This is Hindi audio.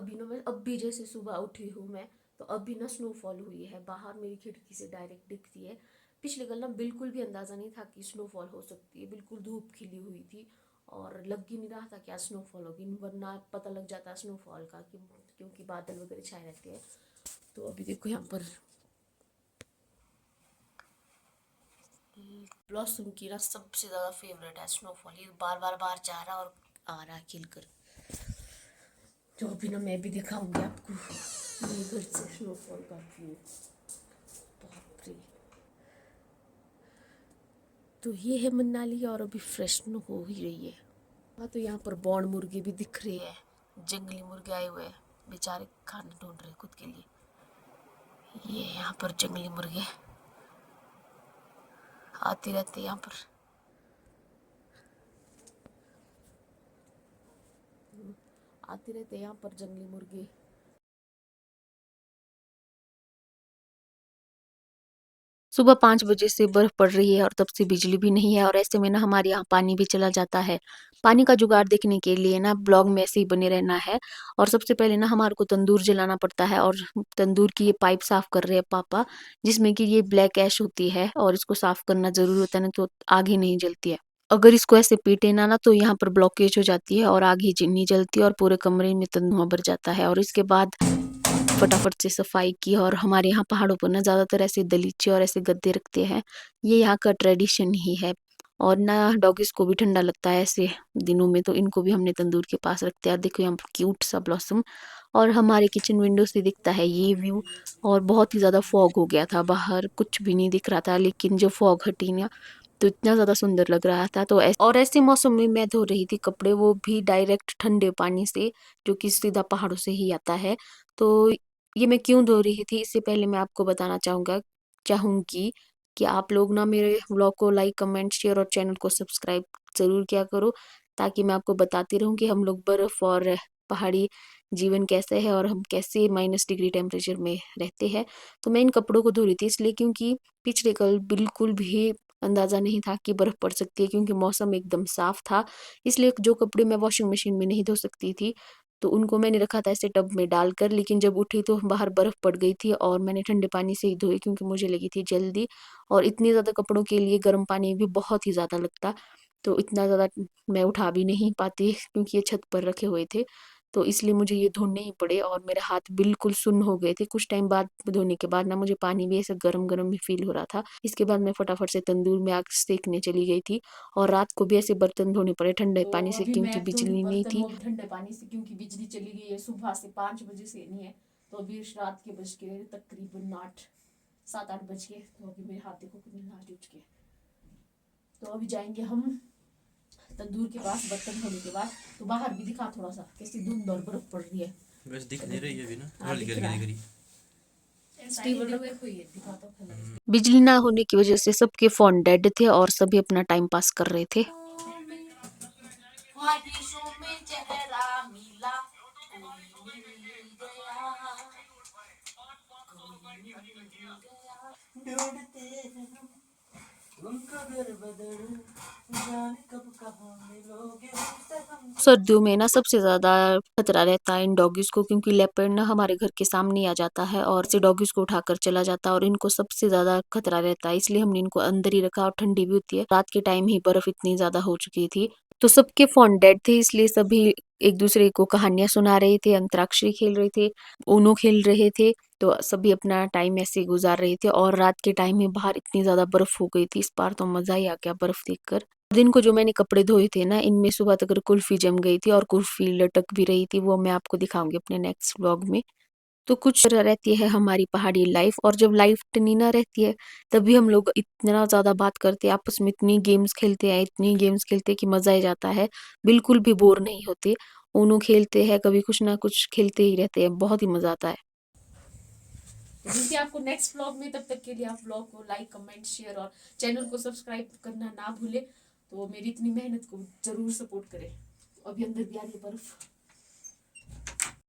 अभी ना मैं अभी जैसे सुबह उठी हूँ मैं, तो अभी ना स्नोफॉल हुई है बाहर, मेरी खिड़की से डायरेक्ट दिखती है। पिछले कल ना बिल्कुल भी अंदाज़ा नहीं था कि स्नोफॉल हो सकती है, बिल्कुल धूप खिली हुई थी और लग ही नहीं रहा था कि आज स्नोफॉल होगी, वरना पता लग जाता स्नोफॉल का क्योंकि बादल वगैरह छाए रहते हैं। तो अभी देखो यहाँ पर ब्लॉसम की ना सबसे ज़्यादा फेवरेट है स्नोफॉल, ये बार बार बाहर जा रहा और आ रहा है खिलकर। तो अभी ना मैं भी दिखाऊंगी आपको मेरे घर से स्नोफॉल का व्यू। बाप रे। तो ये है मनाली और अभी फ्रेश हो ही रही है। हाँ, तो यहाँ पर बॉन्ड मुर्गे भी दिख रहे हैं, जंगली मुर्गे आए हुए हैं, बेचारे खाना ढूंढ रहे खुद के लिए। ये यहाँ पर जंगली मुर्गे आते रहते यहाँ पर। आते रहते यहाँ पर जंगली मुर्गे। सुबह 5 बजे से बर्फ पड़ रही है और तब से बिजली भी नहीं है और ऐसे में ना हमारे यहाँ पानी भी चला जाता है। पानी का जुगाड़ देखने के लिए ना ब्लॉग में ऐसे ही बने रहना है। और सबसे पहले ना हमारे को तंदूर जलाना पड़ता है और तंदूर की ये पाइप साफ कर रहे हैं पापा, जिसमें कि ये ब्लैक ऐश होती है और इसको साफ करना जरूरी होता है, नहीं तो आग ही नहीं जलती है। अगर इसको ऐसे पीटे ना तो यहाँ पर ब्लॉकेज हो जाती है और आग ही नहीं जलती और पूरे कमरे में धुआं भर जाता है। और इसके बाद फटाफट से सफाई की। और हमारे यहाँ पहाड़ों पर ना ज़्यादातर ऐसे दलीचे और ऐसे गद्दे रखते हैं, ये यहाँ का ट्रेडिशन ही है। और ना डॉगीज को भी ठंडा लगता है ऐसे दिनों में, तो इनको भी हमने तंदूर के पास रखते हैं। देखो यहाँ पर क्यूट सा ब्लॉसम, और हमारे किचन विंडो से दिखता है ये व्यू। और बहुत ही ज़्यादा फॉग हो गया था बाहर, कुछ भी नहीं दिख रहा था, लेकिन जो फॉग हटी ना तो इतना ज़्यादा सुंदर लग रहा था। तो और ऐसे मौसम में मैं धो रही थी कपड़े, वो भी डायरेक्ट ठंडे पानी से, जो कि सीधा पहाड़ों से ही आता है। तो ये मैं क्यों धो रही थी, इससे पहले मैं आपको बताना चाहूँगी कि आप लोग ना मेरे व्लॉग को लाइक कमेंट शेयर और चैनल को सब्सक्राइब ज़रूर किया करो, ताकि मैं आपको बताती रहूँ कि हम लोग बर्फ़ और पहाड़ी जीवन कैसे है और हम कैसे -डिग्री टेम्परेचर में रहते हैं। तो मैं इन कपड़ों को धो रही थी इसलिए क्योंकि पिछले कल बिल्कुल भी अंदाज़ा नहीं था कि बर्फ़ पड़ सकती है, क्योंकि मौसम एकदम साफ़ था। इसलिए जो कपड़े मैं वॉशिंग मशीन में नहीं धो सकती थी, तो उनको मैंने रखा था ऐसे टब में डालकर, लेकिन जब उठी तो बाहर बर्फ़ पड़ गई थी और मैंने ठंडे पानी से ही धोए क्योंकि मुझे लगी थी जल्दी। और इतने ज़्यादा कपड़ों के लिए गर्म पानी भी बहुत ही ज़्यादा लगता, तो इतना ज़्यादा मैं उठा भी नहीं पाती क्योंकि ये छत पर रखे हुए थे। तो इसलिए मुझे ये धोने ही पड़े और मेरे हाथ बिल्कुल सुन्न हो गए थे। कुछ टाइम बाद धोने के बाद ना मुझे पानी भी ऐसे गरम-गरम ही फ़ील हो रहा था। इसके बाद मैं फटाफट से तंदूर में आग सेकने चली गई थी और रात को भी ऐसे बर्तन धोने पड़े ठंडे तो पानी से अभी क्योंकि मैं धो रही बिजली नहीं बर्तन, थी। वो भी ठंडे पानी से क्योंकि बिजली चली गई है सुबह से, 5 बजे से नहीं है। तो अभी रात के बज के तकरीबन 7-8 बज के, तो अभी मेरे हाथ देखो कितने नाच उठ के। तो अभी जाएंगे हम तंदूर के पास बर्तन धोने के बाद। तो बाहर भी दिखा थोड़ा सा कैसी धुंध और बर्फ पड़ रही है। बस दिख नहीं रही है अभी ना, हाँ हल्की दिख हल्की रहा दिख है। रही। बिजली ना होने की वजह से सबके फोन डेड थे और सभी अपना टाइम पास कर रहे थे। ख्वाहिशों में चेहरा मिला, कोई मिल गया, कोई मिल गया, ढूंढते हैं हम उनको घर बदल, जाने कब कहाँ मिलोगे हमसे हम। सर्दियों में ना सबसे ज्यादा खतरा रहता है इन डॉगीज को, क्योंकि लेपर्ड ना हमारे घर के सामने आ जाता है और से डॉगीज को उठाकर चला जाता है और इनको सबसे ज्यादा खतरा रहता है, इसलिए हमने इनको अंदर ही रखा। और ठंडी भी होती है, रात के टाइम ही बर्फ इतनी ज्यादा हो चुकी थी, तो सबके फोन डेड थे, इसलिए सभी एक दूसरे को कहानियां सुना रहे थे, अंतराक्षरी खेल रहे थे, ऊनो खेल रहे थे। तो सभी अपना टाइम ऐसे गुजार रहे थे और रात के टाइम में बाहर इतनी ज्यादा बर्फ हो गई थी, इस बार तो मजा ही आ गया बर्फ देखकर। दिन को जो मैंने कपड़े धोए थे ना, इनमें सुबह तक कुल्फी जम गई थी और कुल्फी लटक भी रही थी, वो मैं आपको दिखाऊंगी अपने नेक्स्ट व्लॉग में। तो कुछ तरह रहती है हमारी पहाड़ी लाइफ, और जब लाइफ इतनी ना रहती है तभी हम लोग इतना ज्यादा बात करते हैं आपस में, इतनी गेम्स खेलते हैं, इतनी गेम्स खेलते हैं कि मजा ही जाता है, बिल्कुल भी बोर नहीं होते। ऊनो खेलते हैं, कभी कुछ ना कुछ खेलते ही रहते हैं, बहुत ही मजा आता है। तो मिलते हैं आपको नेक्स्ट व्लॉग में, तब तक के लिए आप व्लॉग को लाइक कमेंट शेयर और चैनल को सब्सक्राइब करना ना भूले। तो मेरी इतनी मेहनत को जरूर सपोर्ट करें। अभी अंदर भी आ रही है बर्फ।